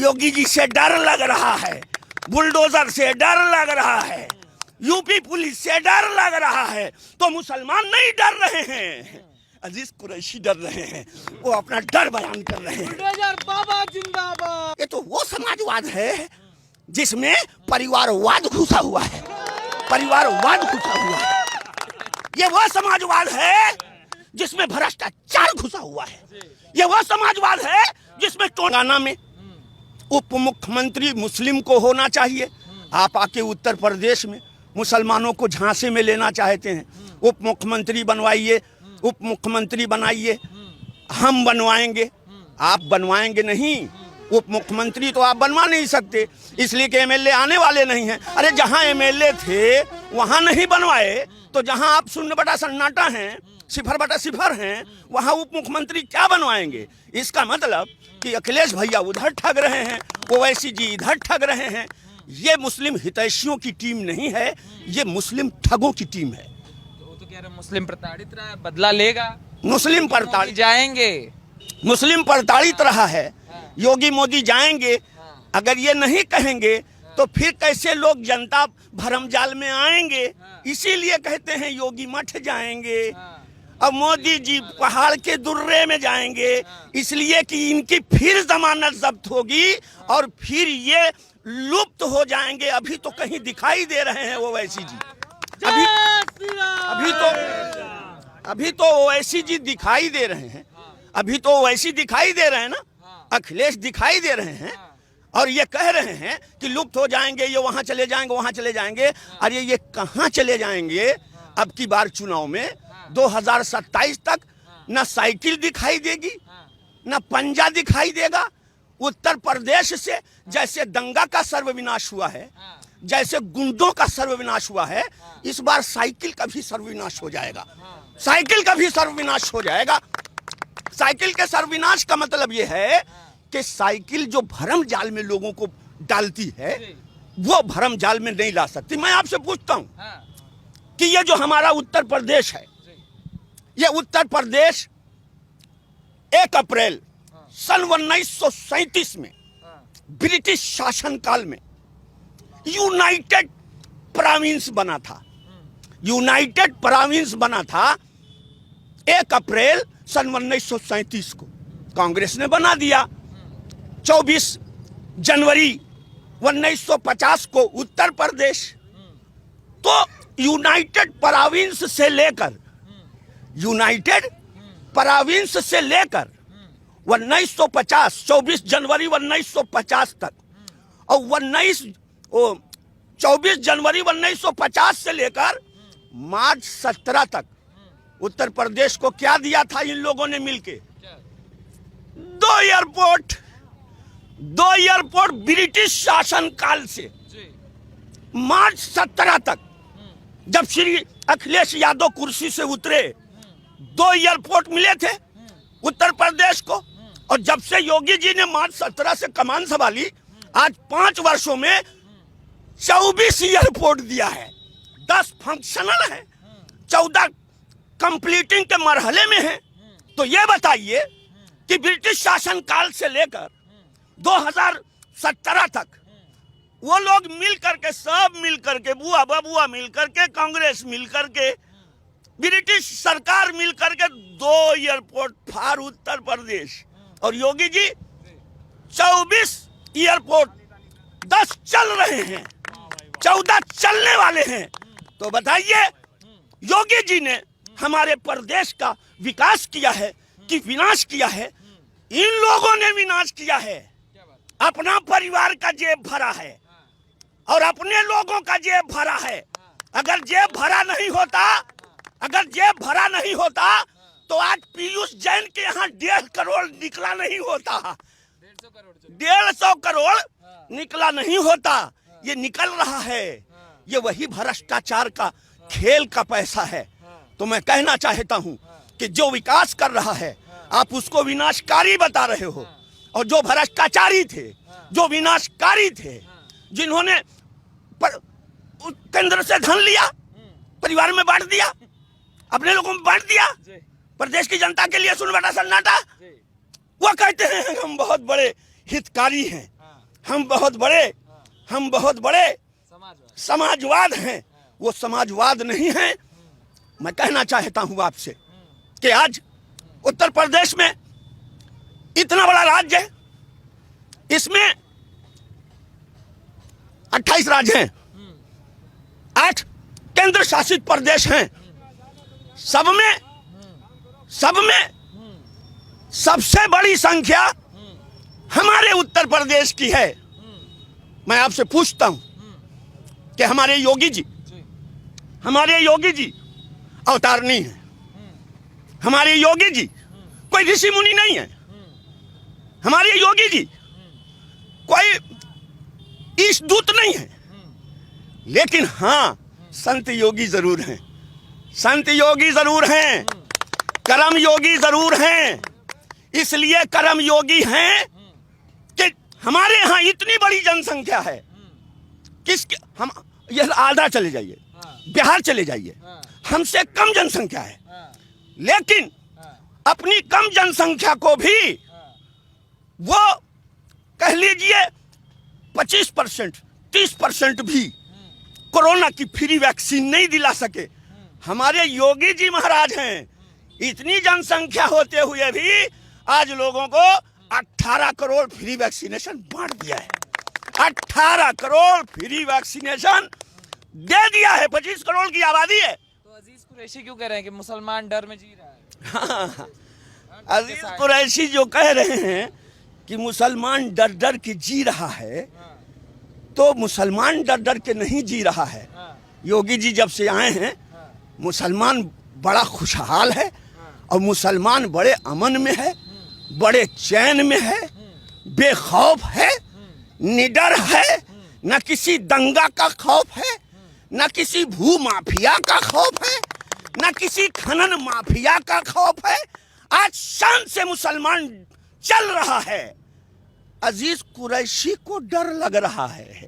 योगी जी से डर लग रहा है, बुलडोजर से डर लग रहा है, यूपी पुलिस से डर लग रहा है, तो मुसलमान नहीं डर रहे हैं, अजीज कुरैशी डर रहे हैं। वो अपना डर बयान कर रहे हैं। बाबा जिंदाबाद। ये तो वो समाजवाद है जिसमें परिवारवाद घुसा हुआ है, परिवारवाद घुसा हुआ है। ये वो समाजवाद है जिसमें भ्रष्टाचार घुसा हुआ है। ये वो समाजवाद है जिसमें तेलंगाना में उप मुख्यमंत्री मुस्लिम को होना चाहिए। आप आके उत्तर प्रदेश में मुसलमानों को झांसे में लेना चाहते हैं। उप मुख्यमंत्री बनवाइए, उप मुख्यमंत्री बनाइए, हम बनवाएंगे। आप बनवाएंगे नहीं, उप मुख्यमंत्री तो आप बनवा नहीं सकते, इसलिए कि एमएलए आने वाले नहीं हैं। अरे जहां एमएलए थे वहां नहीं बनवाए तो जहां आप शून्य बटा सन्नाटा हैं, सिफर बटा सिफर हैं, वहां उप मुख्यमंत्री क्या बनवाएंगे? इसका मतलब कि अखिलेश भैया उधर ठग रहे हैं, ओवैसी जी इधर ठग रहे हैं। ये मुस्लिम हितैषियों की टीम नहीं है, ये मुस्लिम ठगों की टीम है। वो तो कह रहे मुस्लिम प्रताड़ित रहा है, बदला लेगा, मुस्लिम प्रताड़ित जाएंगे, मुस्लिम प्रताड़ित रहा है, योगी मोदी जाएंगे। अगर ये नहीं कहेंगे तो फिर कैसे लोग जनता भरमजाल में आएंगे? इसीलिए कहते हैं योगी मठ जाएंगे। अब मोदी जी पहाड़ के दुर्रे में जाएंगे, इसलिए कि इनकी फिर जमानत जब्त होगी और फिर ये लुप्त हो जाएंगे। अभी तो कहीं दिखाई दे रहे हैं ओवैसी जी, अभी तो ओवैसी जी दिखाई दे रहे हैं, अभी तो ओवैसी दिखाई दे रहे हैं ना, अखिलेश दिखाई दे रहे हैं और ये कह रहे हैं कि लुप्त हो जाएंगे, ये वहां चले जाएंगे, वहां चले जाएंगे। अरे ये कहां चले जाएंगे? अब की बार चुनाव में 2027 तक न साइकिल दिखाई देगी, न पंजा दिखाई देगा। उत्तर प्रदेश से जैसे दंगा का सर्वविनाश हुआ है, जैसे गुंडों का सर्वविनाश हुआ है, इस बार साइकिल का भी सर्वविनाश हो जाएगा। साइकिल का भी सर्वविनाश हो जाएगा। साइकिल के सर्वविनाश का मतलब यह है कि साइकिल जो भरम जाल में लोगों को डालती है, वो भरम जाल में नहीं ला सकती। मैं आपसे पूछता हूं कि ये जो हमारा उत्तर प्रदेश है, ये उत्तर प्रदेश 1 अप्रैल सन 1937 में ब्रिटिश शासनकाल में यूनाइटेड प्रोविंस बना था। यूनाइटेड प्रोविंस बना था 1 अप्रैल सन 1937 को कांग्रेस ने बना दिया। 24 जनवरी 1950 को उत्तर प्रदेश। तो यूनाइटेड प्रोविंस से लेकर 1950 24 जनवरी 1950 तक और 24 जनवरी 1950 से लेकर मार्च 17 तक उत्तर प्रदेश को क्या दिया था इन लोगों ने मिलके? 2 एयरपोर्ट ब्रिटिश शासनकाल से मार्च 17 तक जब श्री अखिलेश यादव कुर्सी से उतरे, 2 एयरपोर्ट मिले थे उत्तर प्रदेश को। और जब से योगी जी ने मार्च 17 से कमान संभाली, आज 5 वर्षों में 24 एयरपोर्ट दिया है। 10 फंक्शनल है, 14 कंप्लीटिंग के मरहले में है। तो ये बताइए कि ब्रिटिश शासनकाल से लेकर 2017 तक वो लोग मिल करके, सब मिल करके, बुआ बबुआ मिल करके, कांग्रेस मिल करके, ब्रिटिश सरकार मिल करके 2 एयरपोर्ट फार उत्तर प्रदेश। और योगी जी 24 एयरपोर्ट, 10 चल रहे हैं, 14 चलने वाले हैं। तो बताइए योगी जी ने हमारे प्रदेश का विकास किया है कि विनाश किया है? इन लोगों ने विनाश किया है। अपना परिवार का जेब भरा है और अपने लोगों का जेब भरा है। अगर जेब भरा नहीं होता, अगर जेब भरा नहीं होता तो आज पीयूष जैन के यहाँ 1.5 करोड़ निकला नहीं होता, 150 करोड़ निकला नहीं होता। ये निकल रहा है, ये वही भ्रष्टाचार का खेल का पैसा है। तो मैं कहना चाहता हूं कि जो विकास कर रहा है आप उसको विनाशकारी बता रहे हो, और जो भ्रष्टाचारी थे, जो विनाशकारी थे, जिन्होंने केंद्र से धन लिया, परिवार में बांट दिया, अपने लोगों में बांट दिया, प्रदेश की जनता के लिए शून्य बटा सन्नाटा, वो कहते हैं हम बहुत बड़े हितकारी हैं। हम बहुत बड़े समाजवाद हैं। वो समाजवाद नहीं है। मैं कहना चाहता हूं आपसे कि आज उत्तर प्रदेश में इतना बड़ा राज्य है, इसमें 28 राज्य हैं, 8 केंद्र शासित प्रदेश हैं। सब में सबसे बड़ी संख्या हमारे उत्तर प्रदेश की है। मैं आपसे पूछता हूं कि हमारे योगी जी अवतार नहीं है। हमारे योगी जी कोई ऋषि मुनि नहीं है। हमारे योगी जी कोई ईशदूत नहीं है। लेकिन हाँ, संत योगी जरूर हैं। संत योगी जरूर हैं, कर्म योगी जरूर हैं। इसलिए कर्म योगी हैं कि हमारे यहाँ इतनी बड़ी जनसंख्या है। हम यह आंध्रा चले जाइए, बिहार चले जाइए, हमसे कम जनसंख्या है। लेकिन अपनी कम जनसंख्या को भी वो कह लीजिए 25%, 30% भी कोरोना की फ्री वैक्सीन नहीं दिला सके। हमारे योगी जी महाराज हैं। इतनी जनसंख्या होते हुए भी आज लोगों को 18 करोड़ फ्री वैक्सीनेशन बांट दिया है। 18 करोड़ फ्री वैक्सीनेशन दे दिया है। 25 करोड़ की आबादी है। तो अजीज कुरैशी क्यों कह रहे हैं कि मुसलमान डर में जी रहा है? हाँ, अजीज कुरैशी जो कह रहे हैं कि मुसलमान डर डर के जी रहा है, तो मुसलमान डर डर के नहीं जी रहा है। योगी जी जब से आए हैं, मुसलमान बड़ा खुशहाल है और मुसलमान बड़े अमन में है, बड़े चैन में है, बेखौफ है, निडर है। न किसी दंगा का खौफ है, न किसी भू माफिया का खौफ है, न किसी खनन माफिया का खौफ है। आज शान से मुसलमान चल रहा है। अजीज कुरैशी को डर लग रहा है।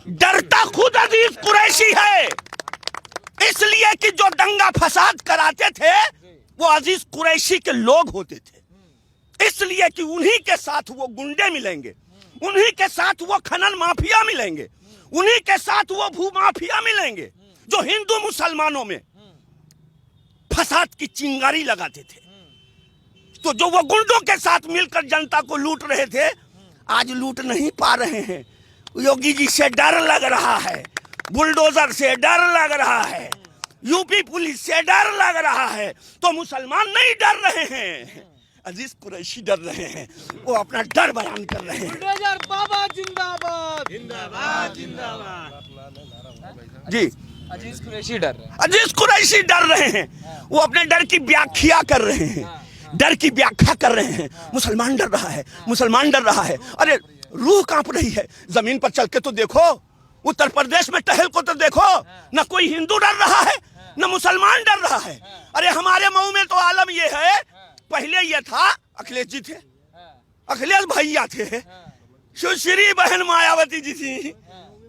डरता खुद अजीज कुरैशी है। इसलिए कि जो दंगा फसाद कराते थे वो अजीज कुरैशी के लोग होते थे। इसलिए कि उन्हीं के साथ वो गुंडे मिलेंगे, उन्हीं के साथ वो खनन माफिया मिलेंगे, उन्हीं के साथ वो भू माफिया मिलेंगे जो हिंदू मुसलमानों में फसाद की चिंगारी लगाते थे। तो जो वो गुंडों के साथ मिलकर जनता को लूट रहे थे, आज लूट नहीं पा रहे हैं। योगी जी से डर लग रहा है, बुलडोजर से डर लग रहा है, यूपी पुलिस से डर लग रहा है। तो मुसलमान नहीं डर रहे हैं, अजीज कुरैशी डर रहे हैं। वो अपना डर बयान कर रहे हैं। बुलडोजर बाबा जिंदाबाद। जिंदाबाद जिंदाबाद। जी, अजीज कुरैशी डर रहे हैं। अजीज कुरैशी डर रहे हैं। वो अपने डर की व्याख्या कर रहे हैं, डर की व्याख्या कर रहे हैं। मुसलमान डर रहा है, मुसलमान डर रहा है। अरे रूह कांप रही है। जमीन पर चल के तो देखो, उत्तर प्रदेश में टहल को तो देखो। न कोई हिंदू डर रहा है, न मुसलमान डर रहा है। अरे हमारे मऊ में तो आलम ये है, पहले ये था अखिलेश जी थे, अखिलेश भैया थे, सुश्री बहन मायावती जी थी।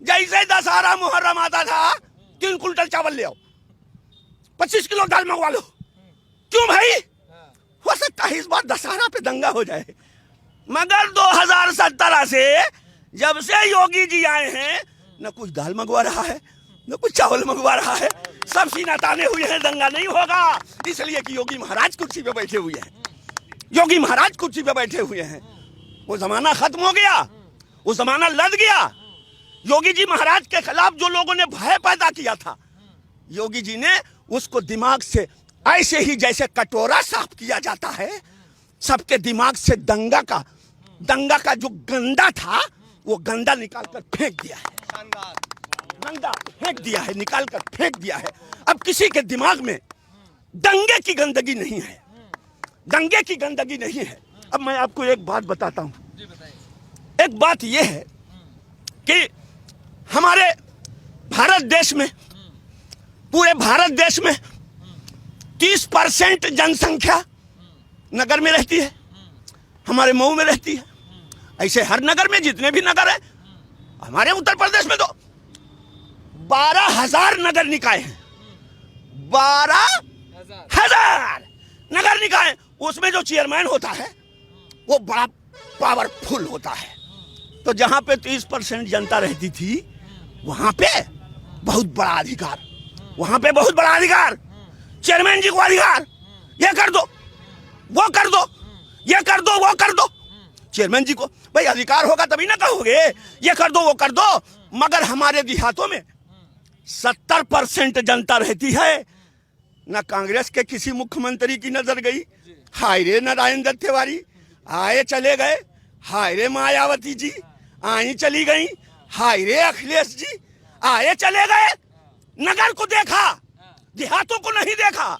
जैसे दशहरा मुहर्रम आता था, 3 कुंटल चावल ले आओ, 25 किलो दाल मंगवा लो। क्यों भाई? हो सकता है इस बार दशहरा पे दंगा हो जाए। मगर 2017 से जब से योगी जी आए हैं, न कुछ दाल मंगवा रहा है, न कुछ चावल मंगवा रहा है। सब सीना ताने हुए हैं, दंगा नहीं होगा। इसलिए कि योगी महाराज कुर्सी पे बैठे हुए हैं। योगी महाराज कुर्सी पे बैठे हुए हैं। वो जमाना खत्म हो गया, वो जमाना लद गया। योगी जी महाराज के खिलाफ जो लोगों ने भय पैदा किया था, योगी जी ने उसको दिमाग से ऐसे ही जैसे कटोरा साफ किया जाता है, सबके दिमाग से दंगा का जो गंदा था, वो गंदा निकाल कर फेंक दिया है। गंदा फेंक दिया है, निकाल कर फेंक दिया है। अब किसी के दिमाग में दंगे की गंदगी नहीं है, दंगे की गंदगी नहीं है। अब मैं आपको एक बात बताता हूं। एक बात यह है कि हमारे भारत देश में, पूरे भारत देश में 30% जनसंख्या नगर में रहती है, हमारे मऊ में रहती है। ऐसे हर नगर में जितने भी नगर है, हमारे उत्तर प्रदेश में तो 12,000 नगर निकाय हैं। 12,000 नगर निकाय। उसमें जो चेयरमैन होता है वो बड़ा पावरफुल होता है, तो जहां पे 30% जनता रहती थी वहां पे बहुत बड़ा अधिकार, वहां पे बहुत बड़ा अधिकार, चेयरमैन जी को अधिकार, ये कर दो, वो कर दो, ये कर दो, वो कर दो। चेयरमैन जी को भाई अधिकार होगा तभी ना कहोगे ये कर दो, वो कर दो। मगर हमारे देहातों में 70% जनता रहती है। न कांग्रेस के किसी मुख्यमंत्री की नजर गई, हाय रे नारायण दत्त तिवारी आए चले गए, हाय रे मायावती जी आई चली गई, हाय रे अखिलेश जी आए चले गए। नगर को देखा, देहातों को नहीं देखा।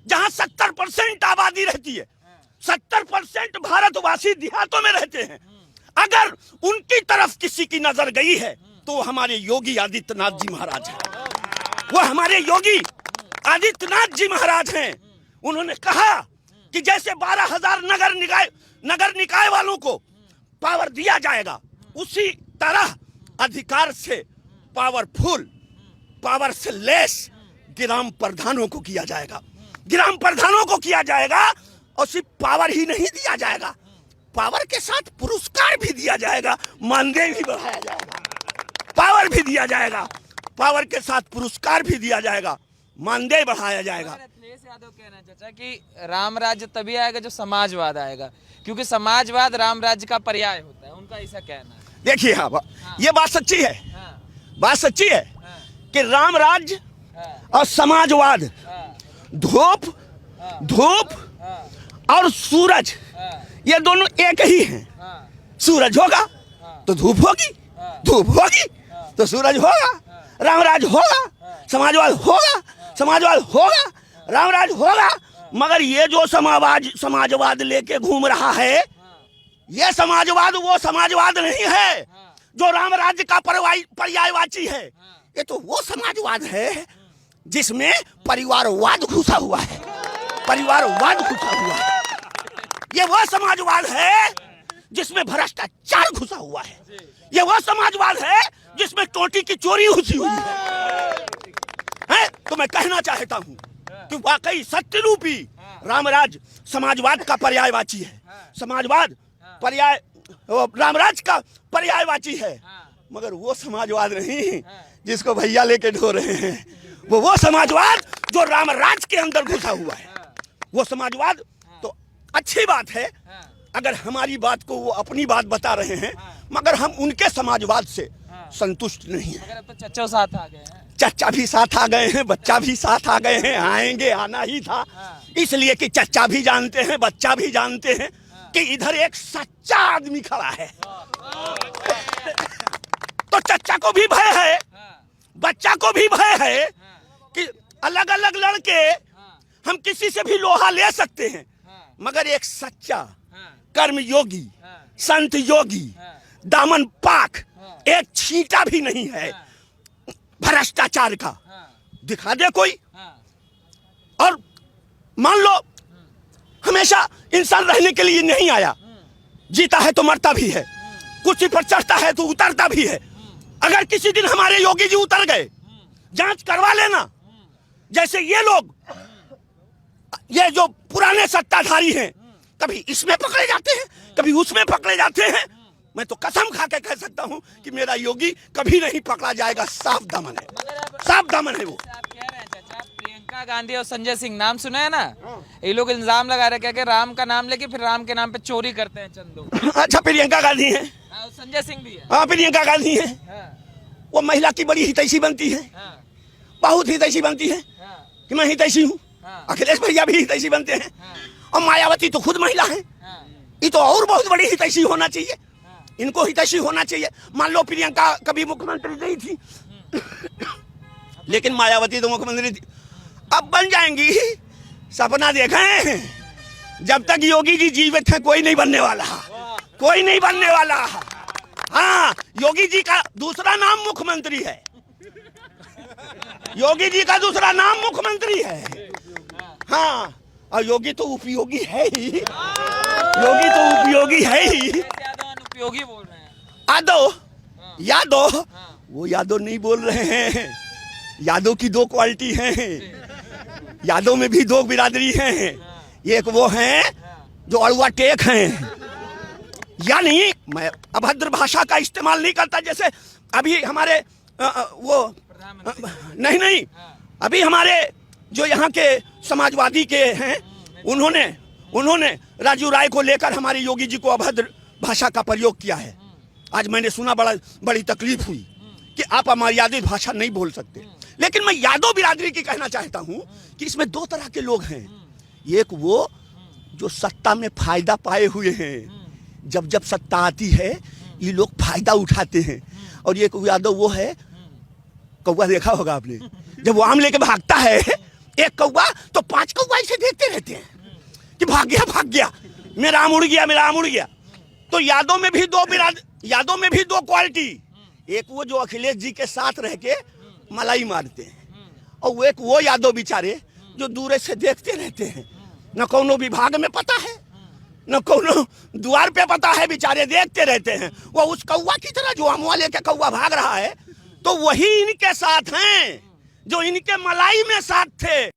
जहां 70% आबादी रहती है, 70% भारतवासी देहातों में रहते हैं। अगर उनकी तरफ किसी की नजर गई है तो वो हमारे योगी आदित्यनाथ जी महाराज हैं। वो हमारे योगी आदित्यनाथ जी महाराज हैं। उन्होंने कहा कि जैसे 12,000 नगर निकाय वालों को पावर दिया जाएगा, उसी तरह अधिकार से पावरफुल, पावर से लेस ग्राम प्रधानों को किया जाएगा। ग्राम प्रधानों को किया जाएगा और सिर्फ पावर ही नहीं दिया जाएगा, पावर के साथ पुरस्कार भी दिया जाएगा, मानदेय भी बढ़ाया जाएगा। पावर भी दिया जाएगा, पावर के साथ पुरस्कार भी दिया जाएगा, मानदेय बढ़ाया जाएगा। अखिलेश यादव कहना चाचा कि राम राज्य तभी आएगा जो समाजवाद आएगा, क्योंकि समाजवाद राम राज्य का पर्याय होता है, उनका ऐसा कहना है। देखिए हाँ, ये बात सच्ची है, बात सच्ची है कि राम राज्य और समाजवाद, धूप और सूरज, ये दोनों एक ही हैं। सूरज होगा तो धूप होगी, धूप होगी तो सूरज होगा। रामराज होगा, समाजवाद होगा, समाजवाद होगा, रामराज होगा। मगर ये जो समाजवाद लेके घूम रहा है, ये समाजवाद वो समाजवाद नहीं है जो राम राज्य का पर्यायवाची है। ये तो वो समाजवाद है जिसमें परिवारवाद घुसा हुआ है, परिवारवाद घुसा हुआ है। ये वो समाजवाद है जिसमें भ्रष्टाचार घुसा हुआ है। ये वो समाजवाद है जिसमें टोटी की चोरी घुसी हुई है। तो मैं कहना चाहता हूँ कि वाकई सत्य रूपी रामराज समाजवाद का पर्यायवाची है, समाजवाद पर्याय रामराज का पर्यायवाची है। मगर वो समाजवाद नहीं जिसको भैया लेके ढो रहे हैं, वो समाजवाद जो रामराज के अंदर घुसा हुआ है। वो समाजवाद तो अच्छी बात है अगर हमारी बात को वो अपनी बात बता रहे हैं, मगर हम उनके समाजवाद से संतुष्ट नहीं है। अब तो चच्चो साथ आ गए हैं, चच्चा भी साथ आ गए हैं, बच्चा भी साथ आ गए हैं, आएंगे, आना ही था। इसलिए कि चच्चा भी जानते हैं, बच्चा भी जानते हैं कि इधर एक सच्चा आदमी खड़ा है। तो चच्चा को भी भय है, बच्चा को भी भय है कि अलग अलग लड़के हम किसी से भी लोहा ले सकते हैं, मगर एक सच्चा कर्म योगी, संत योगी, दामन पाक, एक छींटा भी नहीं है भ्रष्टाचार का, दिखा दे कोई। और मान लो हमेशा इंसान रहने के लिए नहीं आया, जीता है तो मरता भी है, कुर्सी पर चढ़ता है तो उतरता भी है। अगर किसी दिन हमारे योगी जी उतर गए, जांच करवा लेना। जैसे ये लोग, ये जो पुराने सत्ताधारी हैं, कभी इसमें पकड़े जाते हैं, कभी उसमें पकड़े जाते हैं। मैं तो कसम खा के कह सकता हूं कि मेरा योगी कभी नहीं पकड़ा जाएगा। साफ दामन है, साफ दामन है वो। आप कह रहे हैं चाचा, प्रियंका गांधी और संजय सिंह नाम सुना है ना, ये लोग इल्जाम लगा रहे हैं कि राम का नाम लेके फिर राम के नाम पे चोरी करते हैं चंदो। अच्छा, प्रियंका गांधी है, संजय सिंह भी है। हाँ, प्रियंका गांधी है। वो महिला की बड़ी हितैषी बनती है, बहुत हितैषी बनती है कि मैं हितैषी हूँ। अखिलेश भैया भी हितैषी बनते हैं, और मायावती तो खुद महिला है। ये तो और बहुत बड़ी हितैषी होना चाहिए, इनको हितैषी होना चाहिए। मान लो प्रियंका कभी मुख्यमंत्री नहीं थी, लेकिन मायावती तो मुख्यमंत्री थी, अब बन जाएंगी। सपना देखें, जब तक योगी जी जीवित है कोई नहीं बनने वाला, कोई नहीं बनने वाला। हाँ, योगी जी का दूसरा नाम मुख्यमंत्री है, योगी जी का दूसरा नाम मुख्यमंत्री है। हाँ, और योगी तो उपयोगी है ही, योगी तो उपयोगी है ही। उपयोगी बोल रहे हैं, यादव वो यादव नहीं बोल रहे हैं। यादव की दो क्वालिटी हैं, यादव में भी दो बिरादरी हैं। एक वो हैं जो अड़ुआ टेक हैं, यानी मैं अभद्र भाषा का इस्तेमाल नहीं करता। जैसे अभी हमारे नहीं अभी हमारे जो यहाँ के समाजवादी के हैं उन्होंने राजू राय को लेकर हमारे योगी जी को अभद्र भाषा का प्रयोग किया है। आज मैंने सुना, बड़ी तकलीफ हुई कि आप अमर्यादित भाषा नहीं बोल सकते। लेकिन मैं यादव बिरादरी की कहना चाहता हूं कि इसमें दो तरह के लोग हैं। एक वो जो सत्ता में फायदा पाए हुए हैं, जब सत्ता आती है ये लोग फायदा उठाते हैं। और एक यादव वो है, कौवा देखा होगा आपने, जब वो आम लेके भागता है एक कौवा तो 5 कौवा इसे देखते रहते हैं कि भाग गया, मेरा आम उड़ गया। तो यादव में भी दो क्वालिटी, एक वो जो अखिलेश जी के साथ रह के मलाई मारते हैं, और एक वो यादव बेचारे जो दूर से देखते रहते हैं, न कोनो विभाग में पता है न कोनो द्वार पे पता है, बेचारे देखते रहते हैं। वो उस कौवा की तरह जो अमुआ लेके कौवा भाग रहा है, तो वही इनके साथ हैं जो इनके मलाई में साथ थे।